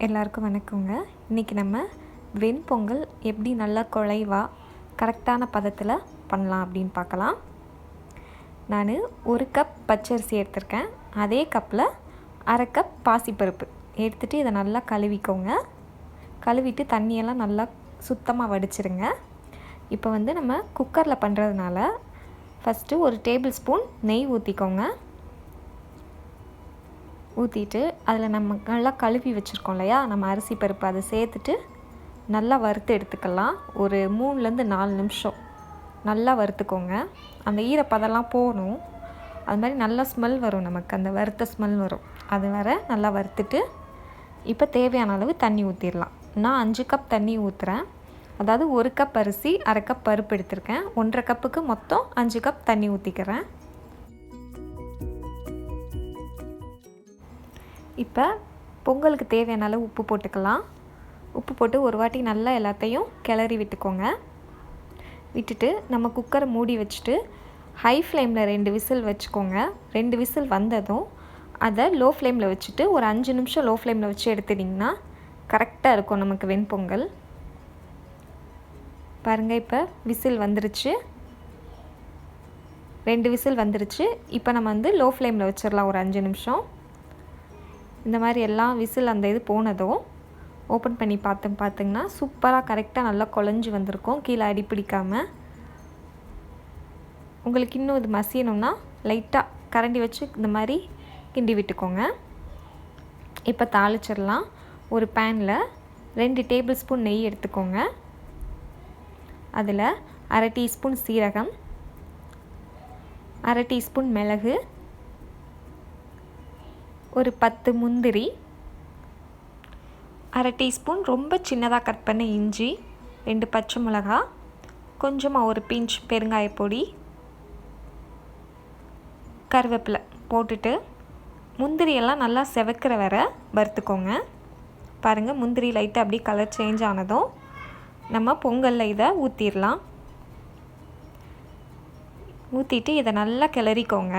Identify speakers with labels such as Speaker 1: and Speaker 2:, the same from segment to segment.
Speaker 1: எல்லாருக்கும் வணக்கங்க. இன்றைக்கி நம்ம வெண் பொங்கல் எப்படி நல்லா குழைவா கரெக்டான பதத்தில் பண்ணலாம் அப்படின்னு பார்க்கலாம். நான் 1 கப் பச்சரிசி எடுத்திருக்கேன். அதே கப்பில் 1/2 கப் பாசிப்பருப்பு எடுத்துகிட்டு இதை நல்லா கழுவிக்கோங்க. கழுவிட்டு தண்ணியெல்லாம் நல்லா சுத்தமாக வடிச்சிருங்க. இப்போ நம்ம குக்கரில் பண்ணுறதுனால ஃபஸ்ட்டு 1 டேபிள் ஸ்பூன் நெய் ஊற்றிக்கோங்க. ஊற்றிட்டு அதில் நம்ம நல்லா கழுவி வச்சுருக்கோம் இல்லையா, நம்ம அரிசி பருப்பு அதை சேர்த்துட்டு நல்லா வறுத்து எடுத்துக்கலாம். ஒரு 3-4 நிமிஷம் நல்லா வறுத்துக்கோங்க. அந்த ஈரப்பதெல்லாம் போகணும். அது மாதிரி நல்லா ஸ்மெல் வரும், நமக்கு அந்த வறுத்த ஸ்மெல் வரும். அது வர நல்லா வறுத்துட்டு இப்போ தேவையான அளவு தண்ணி ஊற்றிடலாம். நான் 5 கப் தண்ணி ஊற்றுறேன். அதாவது 1 கப் அரிசி 1/2 கப் பருப்பு எடுத்திருக்கேன். 1/2 கப்புக்கு மொத்தம் 5 கப் தண்ணி ஊற்றிக்கிறேன். இப்போ பொங்கலுக்கு தேவையான அளவு உப்பு போட்டுக்கலாம். உப்பு போட்டு ஒரு வாட்டி நல்லா எல்லாத்தையும் கிளறி விட்டுக்கோங்க. விட்டுட்டு நம்ம குக்கரை மூடி வச்சுட்டு ஹை ஃப்ளேமில் 2 விசில் வச்சுக்கோங்க. 2 விசில் வந்ததும் அதை லோ ஃப்ளேமில் வச்சுட்டு ஒரு 5 நிமிஷம் லோ ஃப்ளேமில் வச்சு எடுத்துட்டிங்கன்னா கரெக்டாக இருக்கும் நமக்கு வெண்பொங்கல். பாருங்கள், இப்போ விசில் வந்துருச்சு. 2 விசில் வந்துருச்சு. இப்போ நம்ம லோ ஃப்ளேமில் வச்சிடலாம் ஒரு 5 நிமிஷம். இந்த மாதிரி எல்லாம் விசில் அந்த இது போனதும் ஓப்பன் பண்ணி பார்த்திங்கன்னா சூப்பராக கரெக்டாக நல்லா குழஞ்சி வந்திருக்கும், கீழே அடி பிடிக்காமல். உங்களுக்கு இன்னும் இது மசியணும்னா லைட்டாக கரண்டி வச்சு இந்த மாதிரி கிண்டி விட்டுக்கோங்க. இப்போ தாளிச்சிடலாம். ஒரு பேனில் 2 டேபிள் ஸ்பூன் நெய் எடுத்துக்கோங்க. அதில் 1/2 டீஸ்பூன் சீரகம், 1/2 டீஸ்பூன் மிளகு, ஒரு 10 முந்திரி, 1/2 டீஸ்பூன் ரொம்ப சின்னதாக கட் பண்ண இஞ்சி, 2 பச்சை மிளகா, கொஞ்சமாக ஒரு பிஞ்ச் பெருங்காயப்பொடி, கருவேப்பிலை போட்டுட்டு முந்திரியெல்லாம் நல்லா செவக்கிற வர வறுத்துக்கோங்க. பாருங்கள், முந்திரி லைட்டாக அப்படியே கலர் சேஞ்ச் ஆனதும் நம்ம பொங்கலில் இதை ஊற்றிடலாம். ஊற்றிட்டு இதை நல்லா கிளறிக்கோங்க.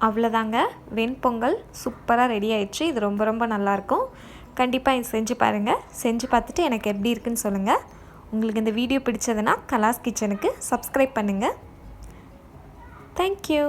Speaker 1: அவ்வளோதாங்க, வெண்பொங்கல் சூப்பராக ரெடி ஆயிடுச்சு. இது ரொம்ப ரொம்ப நல்லாயிருக்கும். கண்டிப்பாக இது செஞ்சு பாருங்கள். செஞ்சு பார்த்துட்டு எனக்கு எப்படி இருக்குன்னு சொல்லுங்கள். உங்களுக்கு இந்த வீடியோ பிடிச்சதுன்னா கலாஸ் கிச்சனுக்கு சப்ஸ்கிரைப் பண்ணுங்கள். தேங்க்யூ.